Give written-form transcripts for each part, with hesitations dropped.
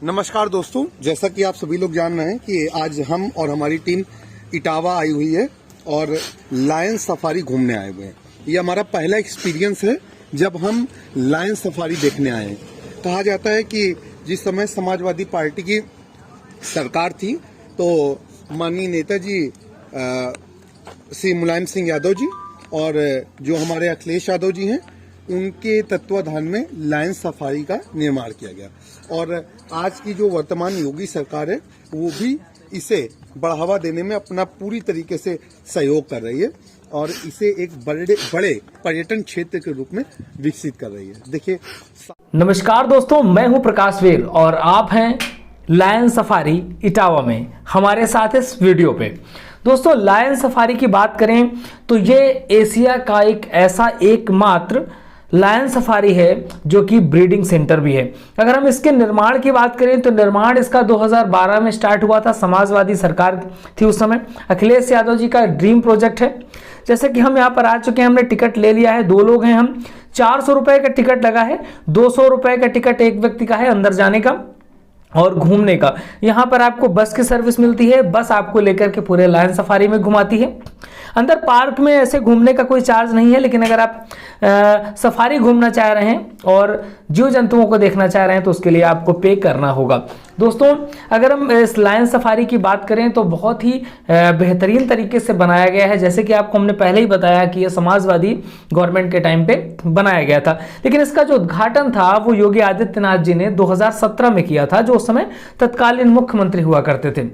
नमस्कार दोस्तों, जैसा कि आप सभी लोग जान रहे हैं कि आज हम और हमारी टीम इटावा आई हुई है और लायन सफारी घूमने आए हुए हैं। ये हमारा पहला एक्सपीरियंस है जब हम लायन सफारी देखने आए हैं। कहा जाता है कि जिस समय समाजवादी पार्टी की सरकार थी तो माननीय नेताजी श्री मुलायम सिंह यादव जी और जो हमारे अखिलेश यादव जी हैं, उनके तत्वाधान में लायन सफारी का निर्माण किया गया और आज की जो वर्तमान योगी सरकार है वो भी इसे बढ़ावा देने में अपना पूरी तरीके से सहयोग कर रही है और इसे एक बड़े पर्यटन क्षेत्र के रूप में विकसित कर रही है। देखिए, नमस्कार दोस्तों, मैं हूं प्रकाश वीर और आप हैं लायन सफारी इटावा में हमारे साथ इस वीडियो पे। दोस्तों, लायन सफारी की बात करें तो ये एशिया का एक ऐसा एकमात्र लायन सफारी है जो कि ब्रीडिंग सेंटर भी है। अगर हम इसके निर्माण की बात करें तो निर्माण इसका 2012 में स्टार्ट हुआ था। समाजवादी सरकार थी उस समय, अखिलेश यादव जी का ड्रीम प्रोजेक्ट है। जैसे कि हम यहाँ पर आ चुके हैं, हमने टिकट ले लिया है, 2 लोग हैं हम, 400 रुपए का टिकट लगा है, 200 रुपए का टिकट एक व्यक्ति का है अंदर जाने का और घूमने का। यहाँ पर आपको बस की सर्विस मिलती है, बस आपको लेकर के पूरे लायन सफारी में घुमाती है। अंदर पार्क में ऐसे घूमने का कोई चार्ज नहीं है, लेकिन अगर आप सफारी घूमना चाह रहे हैं और जीव जंतुओं को देखना चाह रहे हैं तो उसके लिए आपको पे करना होगा। दोस्तों, अगर हम इस लायन सफारी की बात करें तो बहुत ही बेहतरीन तरीके से बनाया गया है। जैसे कि आपको हमने पहले ही बताया कि यह समाजवादी गवर्नमेंट के टाइम पे बनाया गया था, लेकिन इसका जो उद्घाटन था वो योगी आदित्यनाथ जी ने 2017 में किया था, जो उस समय तत्कालीन मुख्यमंत्री हुआ करते थे।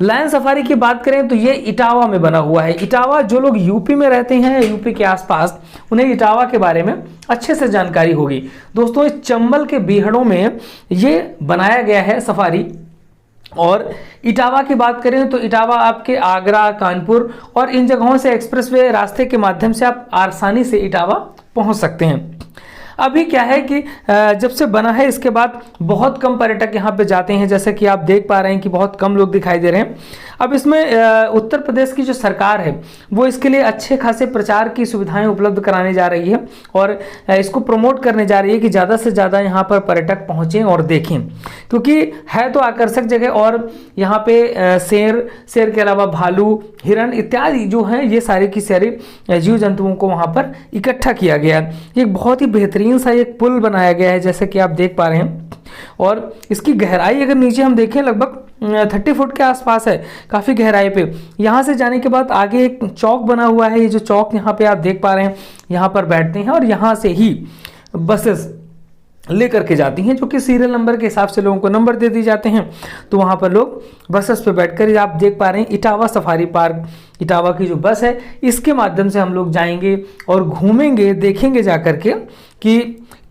लायन सफारी की बात करें तो ये इटावा में बना हुआ है। इटावा, जो लोग यूपी में रहते हैं, यूपी के आसपास, उन्हें इटावा के बारे में अच्छे से जानकारी होगी। दोस्तों, इस चंबल के बीहड़ों में ये बनाया गया है सफारी। और इटावा की बात करें तो इटावा आपके आगरा, कानपुर और इन जगहों से एक्सप्रेसवे रास्ते के माध्यम से आप आसानी से इटावा पहुंच सकते हैं। अभी क्या है कि जब से बना है इसके बाद बहुत कम पर्यटक यहाँ पे जाते हैं, जैसे कि आप देख पा रहे हैं कि बहुत कम लोग दिखाई दे रहे हैं। अब इसमें उत्तर प्रदेश की जो सरकार है वो इसके लिए अच्छे खासे प्रचार की सुविधाएं उपलब्ध कराने जा रही है और इसको प्रमोट करने जा रही है कि ज़्यादा से ज़्यादा यहाँ पर पर्यटक पहुँचें और देखें, क्योंकि है तो आकर्षक जगह। और यहाँ पे शेर के अलावा भालू, हिरण इत्यादि जो हैं, ये सारे की सारी जीव जंतुओं को वहाँ पर इकट्ठा किया गया है। एक बहुत ही बेहतरीन सा एक पुल बनाया गया है, जैसे कि आप देख पा रहे हैं। और इसकी गहराई अगर नीचे हम देखें लगभग 30 फुट के आसपास है, काफ़ी गहराई पे। यहाँ से जाने के बाद आगे एक चौक बना हुआ है। ये जो चौक यहाँ पे आप देख पा रहे हैं, यहाँ पर बैठते हैं और यहाँ से ही बसेस लेकर के जाती हैं, जो कि सीरियल नंबर के हिसाब से लोगों को नंबर दे दिए जाते हैं। तो वहाँ पर लोग बसेस पे बैठकर, आप देख पा रहे हैं इटावा सफारी पार्क, इटावा की जो बस है, इसके माध्यम से हम लोग जाएंगे और घूमेंगे, देखेंगे जा कर के कि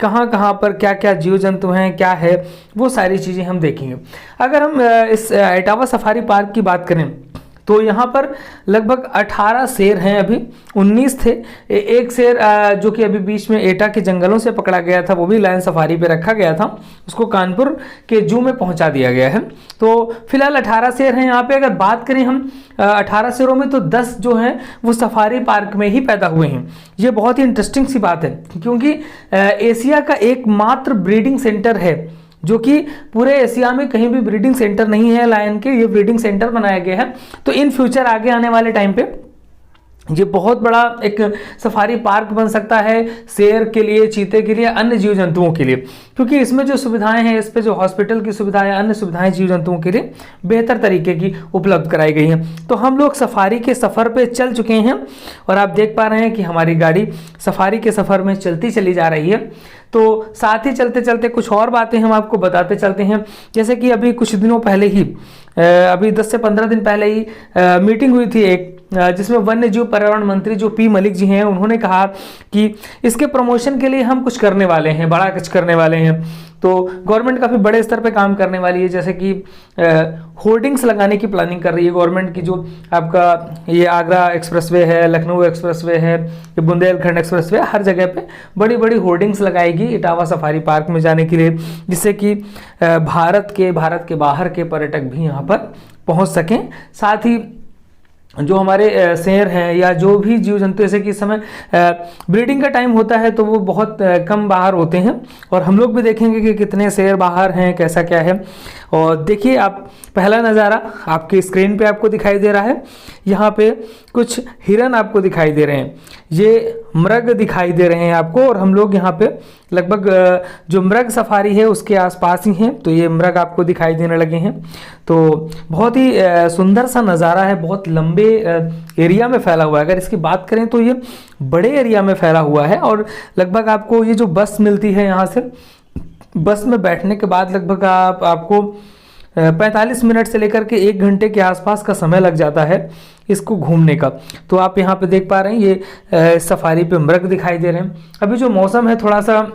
कहाँ कहाँ पर क्या क्या जीव जंतु हैं, क्या है, वो सारी चीज़ें हम देखेंगे। अगर हम इस इटावा सफारी पार्क की बात करें तो यहाँ पर लगभग 18 शेर हैं, अभी 19 थे। एक शेर जो कि अभी बीच में एटा के जंगलों से पकड़ा गया था, वो भी लायन सफारी पे रखा गया था, उसको कानपुर के जू में पहुंचा दिया गया है। तो फिलहाल 18 शेर हैं यहाँ पे। अगर बात करें हम 18 शेरों में तो 10 जो हैं वो सफारी पार्क में ही पैदा हुए हैं। ये बहुत ही इंटरेस्टिंग सी बात है, क्योंकि एशिया का एकमात्र ब्रीडिंग सेंटर है, जो कि पूरे एशिया में कहीं भी ब्रीडिंग सेंटर नहीं है लायन के। ये ब्रीडिंग सेंटर बनाया गया है। तो इन फ्यूचर आगे आने वाले टाइम पे ये बहुत बड़ा एक सफारी पार्क बन सकता है, शेर के लिए, चीते के लिए, अन्य जीव जंतुओं के लिए, क्योंकि इसमें जो सुविधाएं हैं, इस पे जो हॉस्पिटल की सुविधाएं, अन्य सुविधाएं जीव जंतुओं के लिए बेहतर तरीके की उपलब्ध कराई गई हैं। तो हम लोग सफारी के सफ़र पे चल चुके हैं और आप देख पा रहे हैं कि हमारी गाड़ी सफारी के सफ़र में चलती चली जा रही है। तो साथ ही चलते चलते कुछ और बातें हम आपको बताते चलते हैं। जैसे कि अभी कुछ दिनों पहले ही, अभी 10 से 15 दिन पहले ही मीटिंग हुई थी एक, जिसमें वन्य जीव पर्यावरण मंत्री जो पी मलिक जी हैं, उन्होंने कहा कि इसके प्रमोशन के लिए हम कुछ करने वाले हैं, बड़ा कुछ करने वाले हैं। तो गवर्नमेंट काफ़ी बड़े स्तर पे काम करने वाली है, जैसे कि होर्डिंग्स लगाने की प्लानिंग कर रही है गवर्नमेंट की। जो आपका ये आगरा एक्सप्रेसवे है, लखनऊ एक्सप्रेसवे है, ये बुंदेलखंड एक्सप्रेसवे, हर जगह पे बड़ी बड़ी होर्डिंग्स लगाएगी इटावा सफारी पार्क में जाने के लिए, जिससे कि भारत के बाहर के पर्यटक भी यहाँ पर पहुँच सकें। साथ ही जो हमारे शेर हैं या जो भी जीव जंतु, जैसे कि इस समय ब्रीडिंग का टाइम होता है तो वो बहुत कम बाहर होते हैं, और हम लोग भी देखेंगे कि कितने शेर बाहर हैं, कैसा क्या है। और देखिए आप, पहला नज़ारा आपकी स्क्रीन पे आपको दिखाई दे रहा है, यहाँ पे कुछ हिरन आपको दिखाई दे रहे हैं, ये मृग दिखाई दे रहे हैं आपको, और हम लोग यहाँ पे लगभग जो मृग सफारी है उसके आसपास ही हैं, तो ये मृग आपको दिखाई देने लगे हैं। तो बहुत ही सुंदर सा नज़ारा है, बहुत लंबे एरिया में फैला हुआ है। अगर इसकी बात करें तो ये बड़े एरिया में फैला हुआ है, और लगभग आपको ये जो बस मिलती है यहाँ से, बस में बैठने के बाद लगभग आपको 45 मिनट से लेकर के 1 घंटे के आसपास का समय लग जाता है इसको घूमने का। तो आप यहाँ पे देख पा रहे हैं ये सफारी पे मृग दिखाई दे रहे हैं। अभी जो मौसम है थोड़ा सा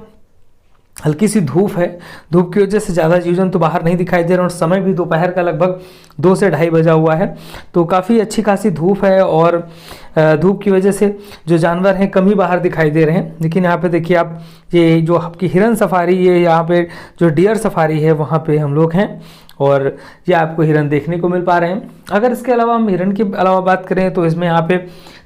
हल्की सी धूप है, धूप की वजह से ज़्यादा जीव जंतु बाहर नहीं दिखाई दे रहे, और समय भी दोपहर का लगभग 2 से ढाई बजा हुआ है, तो काफ़ी अच्छी खासी धूप है, और धूप की वजह से जो जानवर हैं कम ही बाहर दिखाई दे रहे हैं। लेकिन यहाँ पे देखिए आप, ये जो आपकी हिरन सफारी, ये यहाँ पे जो डियर सफारी है वहाँ पे हम लोग हैं, और ये आपको हिरन देखने को मिल पा रहे हैं। अगर इसके अलावा हम हिरन के अलावा बात करें तो इसमें यहाँ पे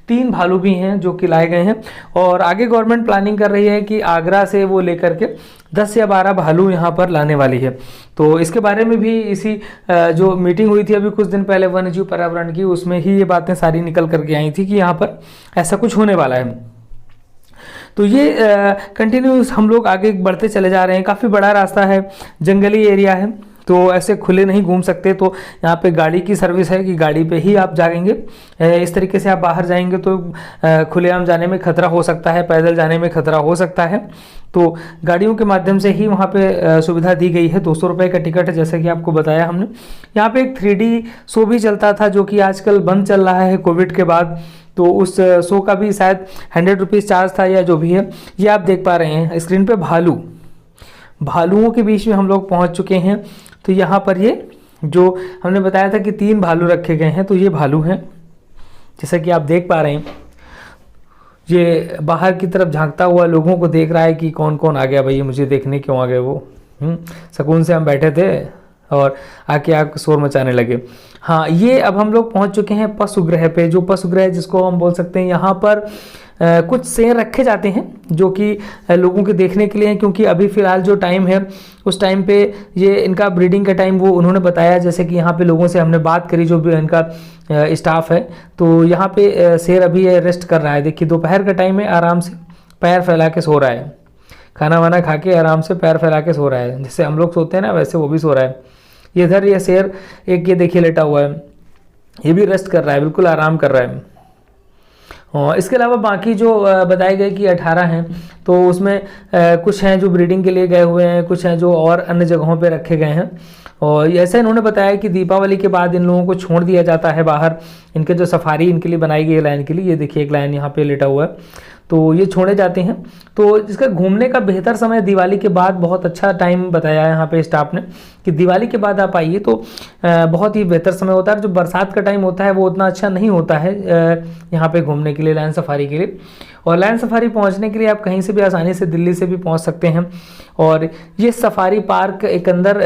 3 भालू भी हैं जो कि लाए गए हैं, और आगे गवर्नमेंट प्लानिंग कर रही है कि आगरा से वो लेकर के 10 या 12 भालू यहाँ पर लाने वाली है। तो इसके बारे में भी इसी जो मीटिंग हुई थी अभी कुछ दिन पहले वन्यजीव पर्यावरण की, उसमें ही ये बातें सारी निकल करके आई थी कि यहाँ पर ऐसा कुछ होने वाला है। तो ये कंटिन्यूस हम लोग आगे बढ़ते चले जा रहे हैं। काफ़ी बड़ा रास्ता है, जंगली एरिया है, तो ऐसे खुले नहीं घूम सकते, तो यहाँ पे गाड़ी की सर्विस है कि गाड़ी पे ही आप जाएंगे। इस तरीके से आप बाहर जाएंगे तो खुलेआम जाने में खतरा हो सकता है, पैदल जाने में खतरा हो सकता है, तो गाड़ियों के माध्यम से ही वहाँ पे सुविधा दी गई है। 200 रुपये का टिकट है, जैसे कि आपको बताया हमने। यहाँ पे एक 3D शो भी चलता था जो कि आजकल बंद चल रहा है कोविड के बाद, तो उस शो का भी शायद 100 रुपीज़ चार्ज था या जो भी है। ये आप देख पा रहे हैं स्क्रीन पे भालुओं के बीच में हम लोग पहुँच चुके हैं। तो यहाँ पर ये जो हमने बताया था कि 3 भालू रखे गए हैं, तो ये भालू हैं, जैसा कि आप देख पा रहे हैं। ये बाहर की तरफ झांकता हुआ लोगों को देख रहा है कि कौन कौन आ गया, भाई मुझे देखने क्यों आ गए वो। सुकून से हम बैठे थे और आके शोर मचाने लगे। हाँ, ये अब हम लोग पहुंच चुके हैं पशुगृह पे, जो पशुगृह जिसको हम बोल सकते हैं। यहाँ पर कुछ शेर रखे जाते हैं जो कि लोगों के देखने के लिए हैं, क्योंकि अभी फ़िलहाल जो टाइम है उस टाइम पे ये इनका ब्रीडिंग का टाइम वो उन्होंने बताया। जैसे कि यहाँ पे लोगों से हमने बात करी, जो भी इनका स्टाफ है, तो यहाँ पे शेर अभी रेस्ट कर रहा है। देखिए दोपहर का टाइम है, आराम से पैर फैला के सो रहा है, खाना वाना खा के आराम से पैर फैला के सो रहा है। जैसे हम लोग सोते हैं ना, वैसे वो भी सो रहा है। ये इधर ये शेर एक, ये देखिए लेटा हुआ है, ये भी रेस्ट कर रहा है, बिल्कुल आराम कर रहा है। और इसके अलावा बाकी जो बताए गए कि 18 हैं, तो उसमें कुछ हैं जो ब्रीडिंग के लिए गए हुए हैं, कुछ हैं जो और अन्य जगहों पे रखे गए हैं। और ऐसा इन्होंने बताया कि दीपावली के बाद इन लोगों को छोड़ दिया जाता है बाहर। इनके जो सफारी इनके लिए बनाई गई है लायन के लिए, ये देखिए एक लायन यहाँ पे लेटा हुआ है, तो ये छोड़े जाते हैं। तो इसका घूमने का बेहतर समय दिवाली के बाद, बहुत अच्छा टाइम बताया है यहाँ पे स्टाफ ने कि दिवाली के बाद आप आइए तो बहुत ही बेहतर समय होता है। जो बरसात का टाइम होता है वो उतना अच्छा नहीं होता है यहाँ पे घूमने के लिए, लायन सफारी के लिए। और लायन सफारी पहुँचने के लिए आप कहीं से भी आसानी से, दिल्ली से भी पहुँच सकते हैं। और ये सफारी पार्क एक अंदर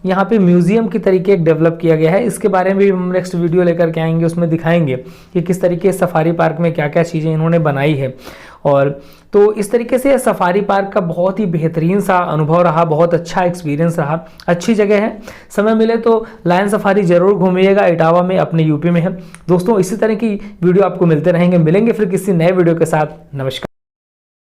यहाँ पे म्यूज़ियम की तरीके डेवलप किया गया है। इसके बारे में भी हम नेक्स्ट वीडियो लेकर के आएंगे, उसमें दिखाएंगे कि किस तरीके से सफारी पार्क में क्या क्या चीज़ें इन्होंने बनाई है। और तो इस तरीके से सफारी पार्क का बहुत ही बेहतरीन सा अनुभव रहा, बहुत अच्छा एक्सपीरियंस रहा, अच्छी जगह है। समय मिले तो लायन सफारी जरूर घूमिएगा, इटावा में, अपने यूपी में है। दोस्तों इसी तरह की वीडियो आपको मिलते रहेंगे, मिलेंगे फिर किसी नए वीडियो के साथ। नमस्कार।